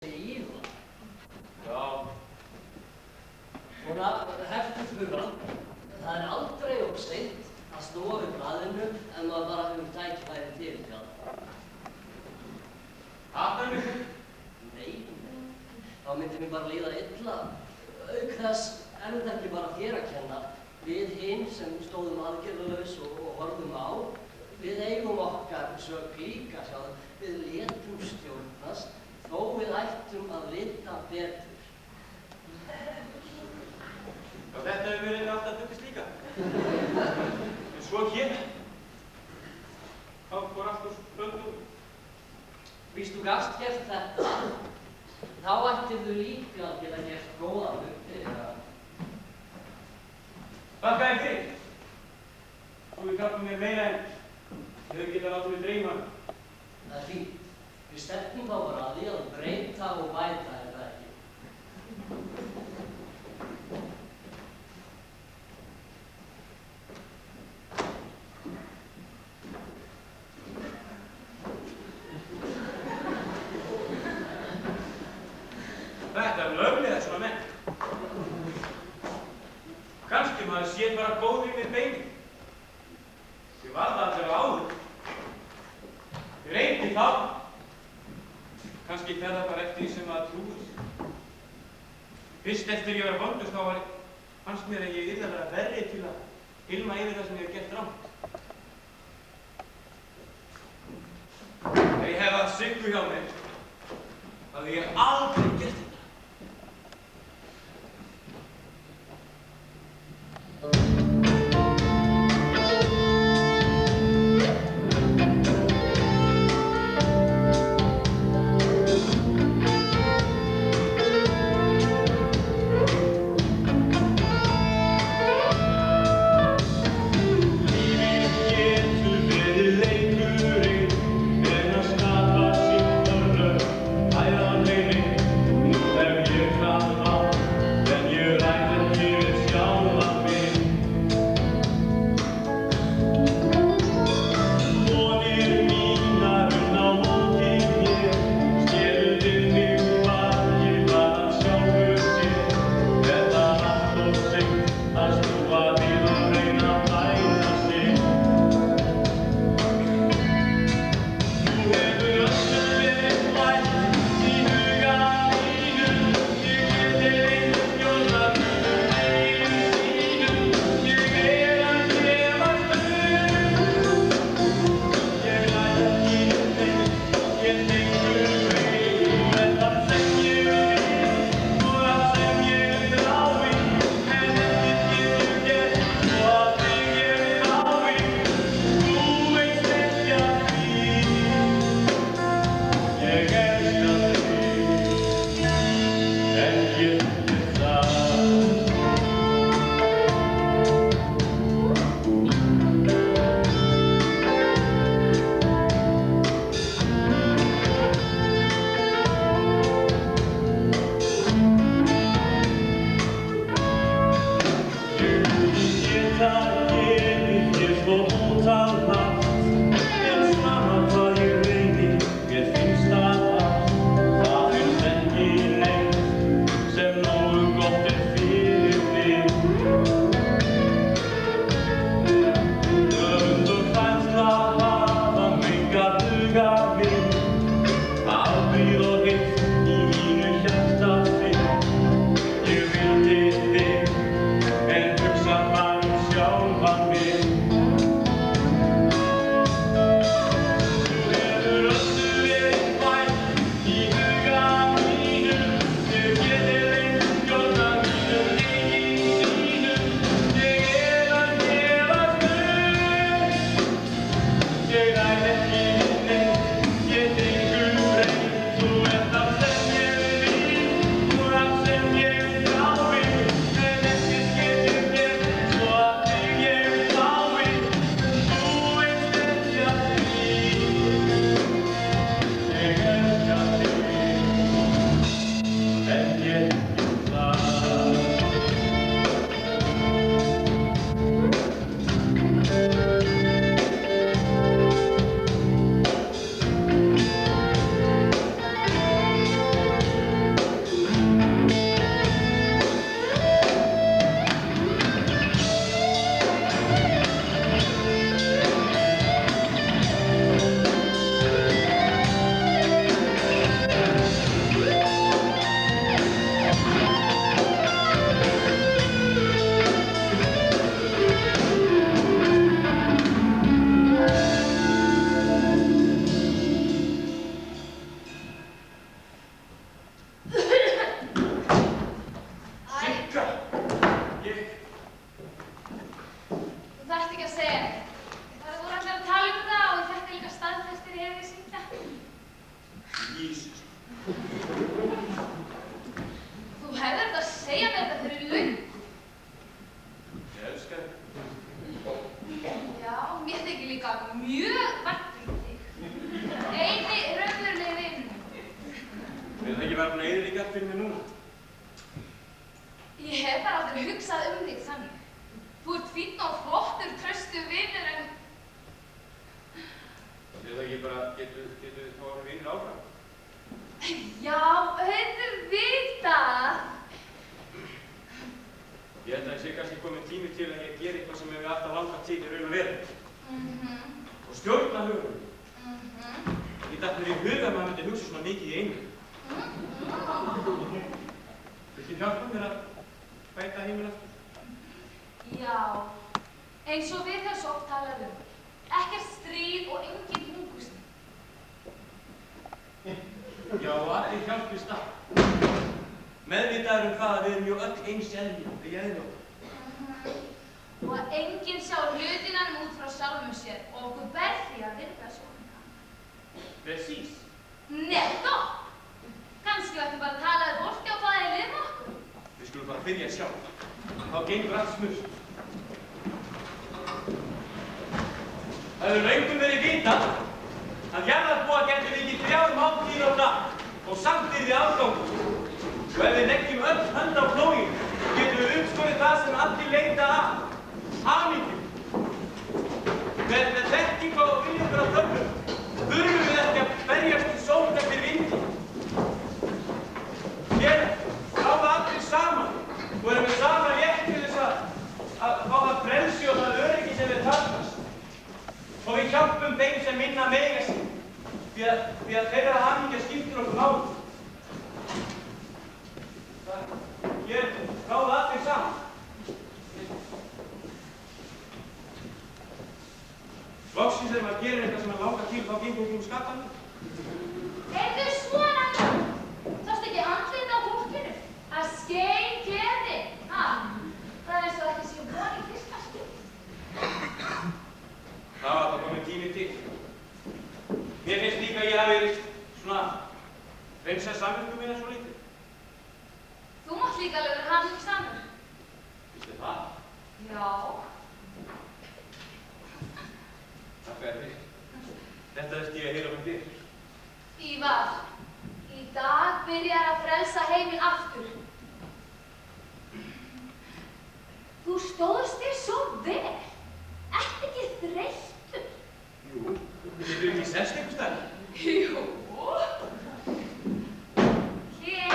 Ívar. Já. Svona, hefðu hugann. Það er aldrei of seint að snúa við blaðinu en maður bara hefur tækifæri til það. Hattar mig? Nei. Þá myndi mér bara líða illa. Auk þess er þetta ekki bara þér að kenna. Við hinn sem stóðum aðgerðalaus og horfðum á, við eigum okkar sök líka, sjáðu. Við létum stjórnast þó við ættum að vita betur. Já, þetta hefur verið alltaf tuggist líka. En svo hér. Þá fór allt úr spöndum. Víst þú gast gert þetta, þá ættirðu líka að geta gert góða hluti. Þakka þér fyrir. Þú við gafum mér meira en þið hefur getað látið mig dreyma. Það er fínt. Við stefnum þá bara að því að breyta og bæta, er það ekki? Þetta er löglega svona menn. Kannski maður sé bara góðir við beinin. Ég var það allir áður. Ég reyti þá. Kannski fer það bara eftir því sem maður trúir sér. Fyrst eftir ég var vondust þá fannst mér að ég yrði að vera verri til að ilma yfir það sem ég hef gert rangt. Þegar ég hef að Siggu hjá mér, hafði ég aldrei gert þetta. Æðan heimi ekki vera búin að eyðileggja allt fyrir mig núna. Ég hef bara aldrei hugsað þig þannig. Þú ert fínn og flottur, traustur vinur en... Er það ekki bara, getur þá orðið vinir áfram? Já, auðvitað. Ég held að það sé kannski kominn tími til að ég geri eitthvað sem við alltaf langað til í raun og veru. Og stjórna hugunum. Ég datt mér í huga að maður myndi hugsa svona mikið í einu. Viltu hjálpa mér að bæta heiminn aftur? Já, eins og við höfum svo oft talað ekkert stríð og engin hungursneyð. Já, og allir hjálpist að. Meðvitaður það að við erum jú öll eins eðli okkur. Og að enginn sjá hlutina út frá sjálfum sér og okkur ber því að virða svona. Presís. Nettopp! Kannski ættum bara að tala fólki á hvað þeir lifa okkur. Við skulum bara byrja sjálf. Þá gengur allt smurt. Það hefur löngum verið vitað að jarðarbúar gætu vikið 3 máltíðir á dag og samt yrði afgangur. Og ef við leggjum öll hönd á plóginn, getum við uppskorið það sem allir leita að. Hamingju. Með þekkingu og viljangur á þörfum þurfum við ekki að berjast í sót eftir vindi. Hér ráða allir saman og erum við saman rétt til þess að fá það frelsi og það öryggi sem við þarfnast. Og við hjálpum þeim sem minna mega sig því að þeirra hamingja skiptir okkur máli. Hér ráða allir saman. Loksins þegar maður gerir eitthvað sem maður langar til, þá gengur okkur skattanum. Heyrðu svona nú! Sástu ekki andlitið á fólkinu? Það skein gleði. Það er eins og ekki sé von í fyrsta skipti. Það var það komið tími til. Mér finnst líka að ég hafi verið svona hreinsað samvisku mína svo lítið. Þú mátt líka alveg vera hamingjusamur. Finnst þið það? Já. Takk fyrir þig. Þetta þurfti ég að heyra um þér. Ívar, í dag byrjar að frelsa heiminn aftur. Þú stóðst þér svo vel. Ertu ekki þreyttur? Jú, getur ekki sest einhvers staðar? Jú. Hér.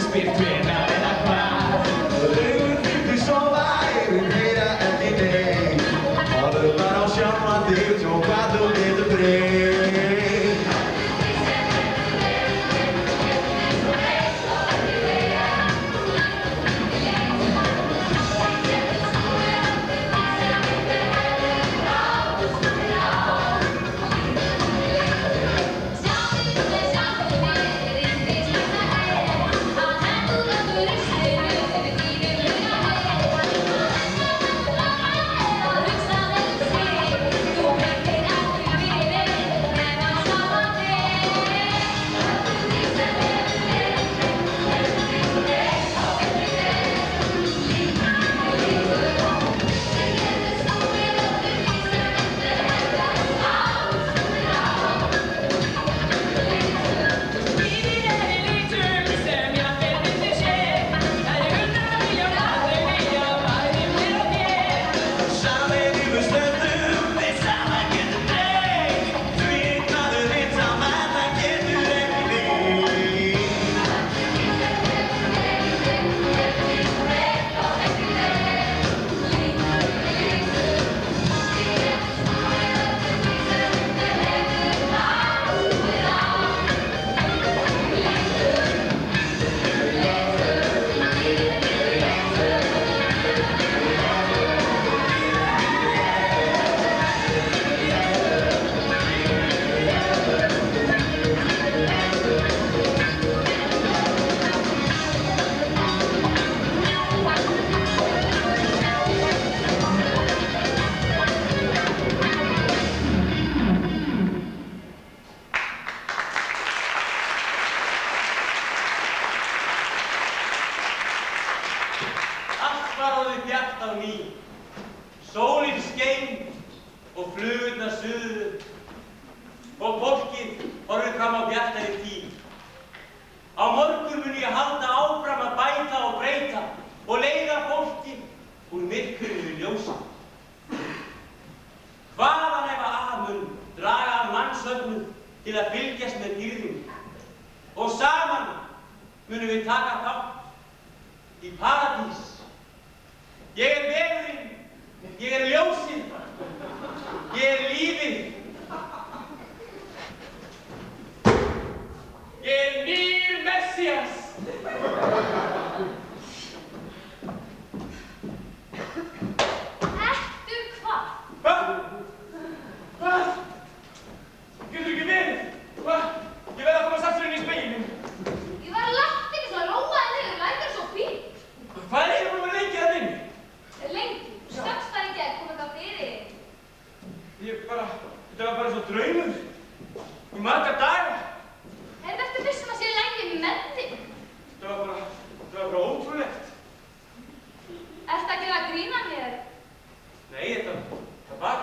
spyr hvenær eða hvað. Augun þurftu sofa, eyrun heyra ekki neitt. Horfðu bara á sjálfan þig, sjá hvað þú getur breytt. Sólin skein og flugurnar suðuðu og fólkið horfði fram á bjartari tíð. Á morgun mun ég halda áfram að bæta og breyta og leiða fólkið úr myrkrinu í ljósið. Hvaðan ef að mun draga af mannshöfnum til að fylgjast með dýrðinni og saman munum við taka þátt í paradís. Ég er vegurinn, ég er ljósið, ég er lífið. Ég er nýr Messías. Ertu hvað? Hvað? Getur ekki verið? Hvað? Ég verð að koma aftur inn í spegilinn. Ég var lagt ekki svo að róa þig niður, lætur svo fínt. Hvað er búin að vera lengi að vinna? Lengi? Stökkst það ekki að koma eitthvað fyrir þig? Þetta var bara svo draumur. Í marga daga. Ertu vissum að sé lengi með þig? Þetta var bara ótrúlegt. Ertu að gera grín að mér? Nei, þetta var